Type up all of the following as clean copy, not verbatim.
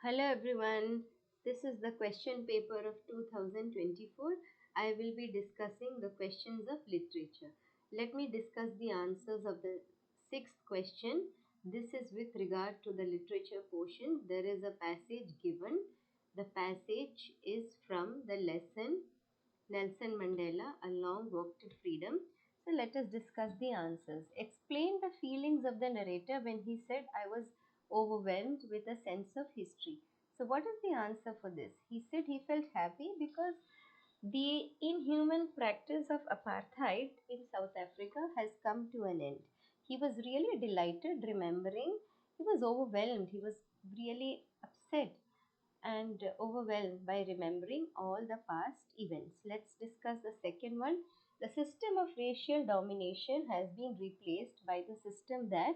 Hello everyone. This is the question paper of 2024. I will be discussing the questions of literature. Let me discuss the answers of the sixth question. This is with regard to the literature portion. There is a passage given. The passage is from the lesson Nelson Mandela, A Long Walk to Freedom. So let us discuss the answers. Explain the feelings of the narrator when he said, I was overwhelmed with a sense of history. So, what is the answer for this? He said he felt happy because the inhuman practice of apartheid in South Africa has come to an end. He was really delighted remembering, he was overwhelmed, he was really upset and overwhelmed by remembering all the past events. Let's discuss the second one. The system of racial domination has been replaced by the system that,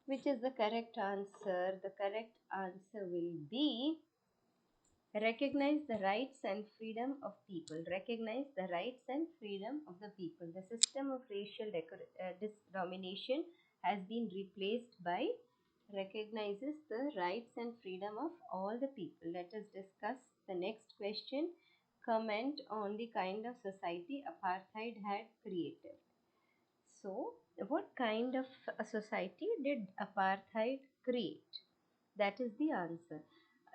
which is the correct answer? The correct answer will be recognize the rights and freedom of people. Recognize the rights and freedom of the people. The system of racial domination has been replaced by recognizes the rights and freedom of all the people. Let us discuss the next question. Comment on the kind of society apartheid had created. So, what kind of a society did apartheid create? That is the answer.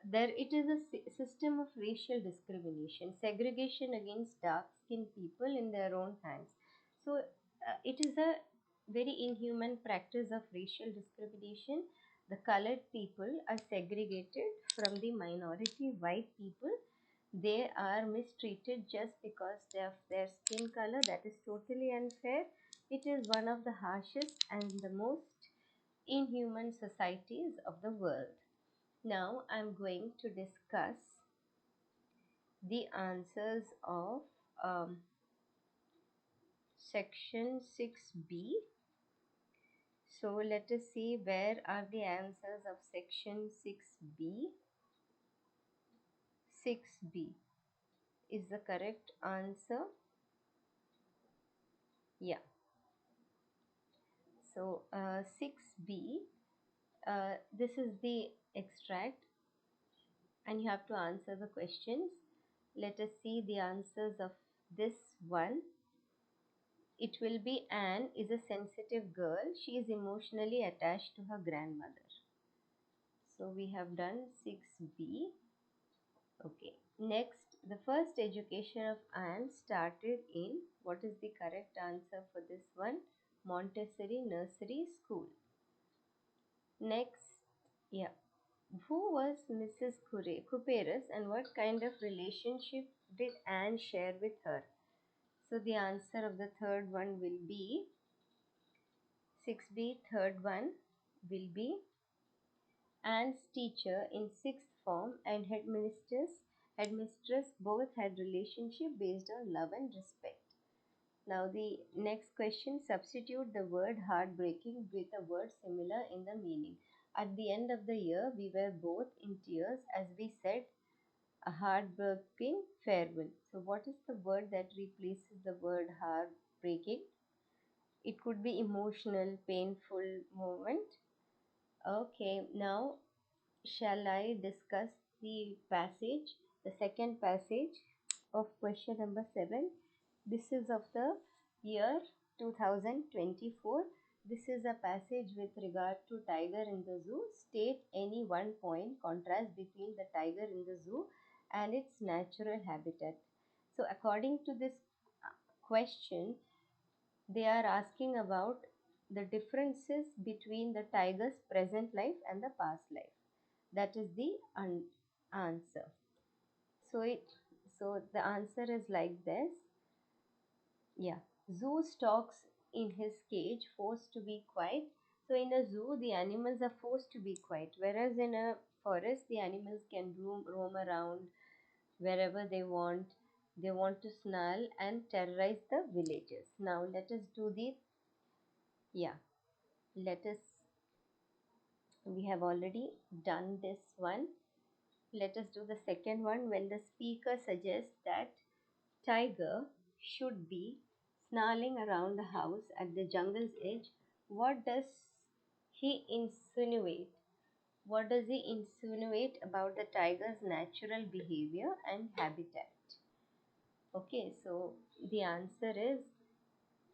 There it is a system of racial discrimination, segregation against dark skinned people in their own hands. So, it is a very inhuman practice of racial discrimination. The colored people are segregated from the minority white people. They are mistreated just because of their skin color. That is totally unfair. It is one of the harshest and the most inhuman societies of the world. Now I'm going to discuss the answers of section 6b. So let us see where are the answers of section 6b. 6b is the correct answer. Yeah. So 6b, this is the extract and you have to answer the questions. Let us see the answers of this one. It will be Anne is a sensitive girl. She is emotionally attached to her grandmother. So we have done 6b. Okay. Next, the first education of Anne started in, what is the correct answer for this one? Montessori Nursery School. Next, yeah. Who was Mrs. Couperus and what kind of relationship did Anne share with her? So the answer of the third one will be 6b. Third one will be Anne's teacher in sixth form and headmistress both had relationship based on love and respect. Now the next question, substitute the word heartbreaking with a word similar in the meaning. At the end of the year, we were both in tears as we said a heartbreaking farewell. So what is the word that replaces the word heartbreaking? It could be emotional, painful moment. Okay, now shall I discuss the passage, the second passage of question number 7? This is of the year 2024. This is a passage with regard to tiger in the zoo. State any one point contrast between the tiger in the zoo and its natural habitat. So, according to this question, they are asking about the differences between the tiger's present life and the past life. That is the answer. So the answer is like this. Yeah. Zoo stalks in his cage, forced to be quiet. So in a zoo, the animals are forced to be quiet, whereas in a forest, the animals can roam around wherever they want. They want to snarl and terrorize the villagers. Now let us do the, yeah, let us, we have already done this one. Let us do the second one. When the speaker suggests that tiger should be snarling around the house at the jungle's edge, what does he insinuate? What does he insinuate about the tiger's natural behavior and habitat? Okay, so the answer is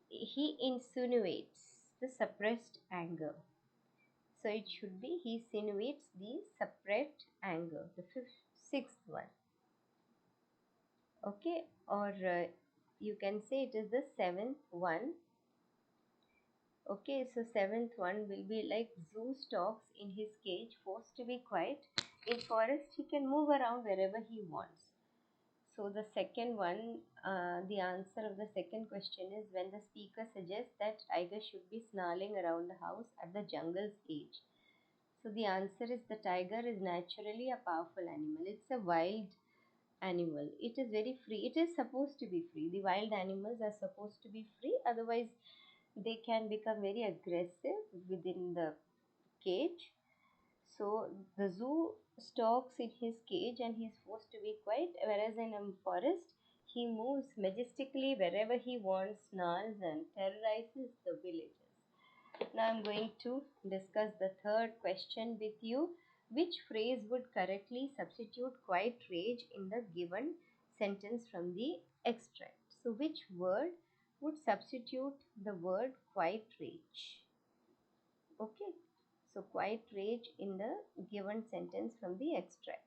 he insinuates the suppressed anger. So it should be he insinuates the suppressed anger, the sixth one. Okay, or you can say it is the seventh one. Okay, so seventh one will be like zoo stalks in his cage, forced to be quiet. In forest, he can move around wherever he wants. So the second one, the answer of the second question is when the speaker suggests that tiger should be snarling around the house at the jungle's edge. So the answer is the tiger is naturally a powerful animal. It's a wild animal. It is very free. It is supposed to be free. The wild animals are supposed to be free. Otherwise, they can become very aggressive within the cage. So the zoo stalks in his cage and he is forced to be quiet, whereas in a forest he moves majestically wherever he wants, snarls and terrorizes the villages. Now I'm going to discuss the third question with you. Which phrase would correctly substitute quiet rage in the given sentence from the extract? So which word would substitute the word quiet rage? Okay, so quiet rage in the given sentence from the extract.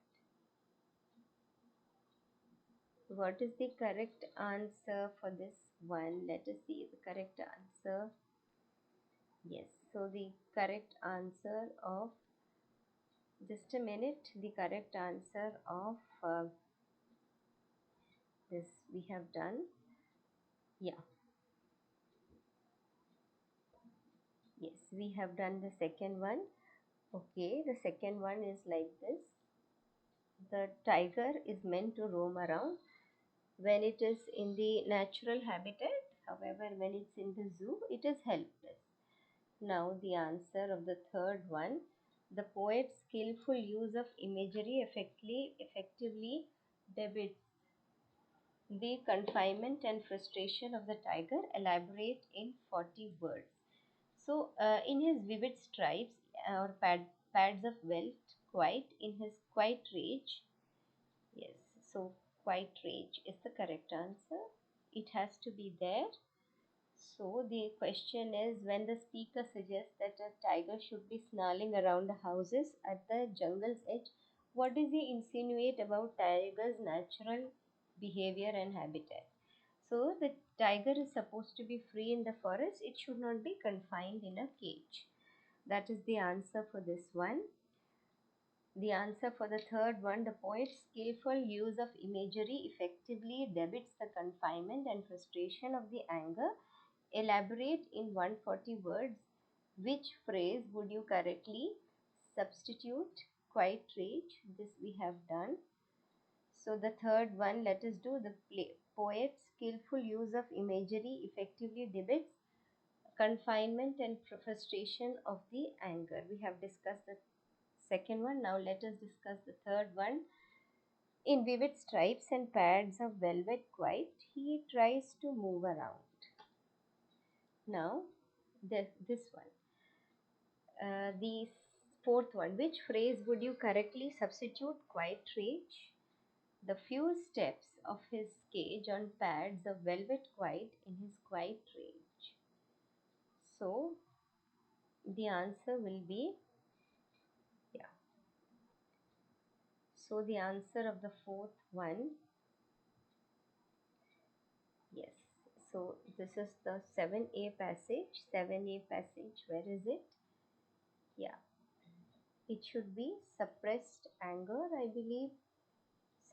What is the correct answer for this one? Let us see the correct answer. Yes, so the correct answer of, just a minute, the correct answer of this we have done. Yeah, yes, we have done the second one. Okay, the second one is like this. The tiger is meant to roam around when it is in the natural habitat. However, when it's in the zoo, it is helpless. Now, the answer of the third one, the poet's skillful use of imagery effectively depicts the confinement and frustration of the tiger. Elaborate in 40 words. So, in his vivid stripes or pads of wealth, quiet in his quiet rage. Yes, so quiet rage is the correct answer. It has to be there. So the question is when the speaker suggests that a tiger should be snarling around the houses at the jungle's edge, what does he insinuate about tiger's natural behavior and habitat? So the tiger is supposed to be free in the forest. It should not be confined in a cage. That is the answer for this one. The answer for the third one, the poet's skillful use of imagery effectively depicts the confinement and frustration of the anger. Elaborate in 140 words. Which phrase would you correctly substitute quiet rage? This we have done. So the third one, let us do the poet's skillful use of imagery effectively depicts confinement and frustration of the anger. We have discussed the second one. Now let us discuss the third one. In vivid stripes and pads of velvet quiet, he tries to move around. Now, this one. The fourth one. Which phrase would you correctly substitute quiet rage? The few steps of his cage on pads of velvet quiet in his quiet rage. So, the answer will be, yeah. So, the answer of the fourth one, yes. So, this is the 7a passage. 7a passage, where is it? Yeah, it should be suppressed anger, I believe.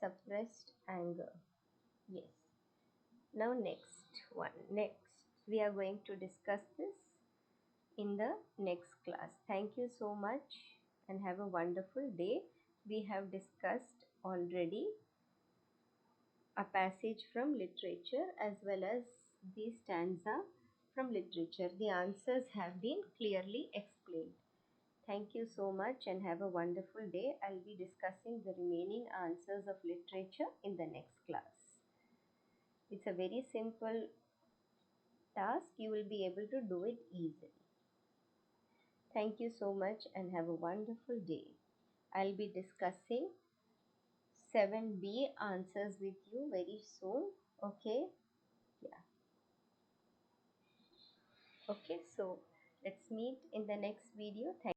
Suppressed anger. Yes. Now, next one. Next, we are going to discuss this in the next class. Thank you so much and have a wonderful day. We have discussed already a passage from literature as well as the stanza from literature. The answers have been clearly explained. Thank you so much and have a wonderful day. I'll be discussing the remaining answers of literature in the next class. It's a very simple task. You will be able to do it easily. Thank you so much and have a wonderful day. I'll be discussing 7B answers with you very soon. Okay. Yeah. Okay. So let's meet in the next video. Thank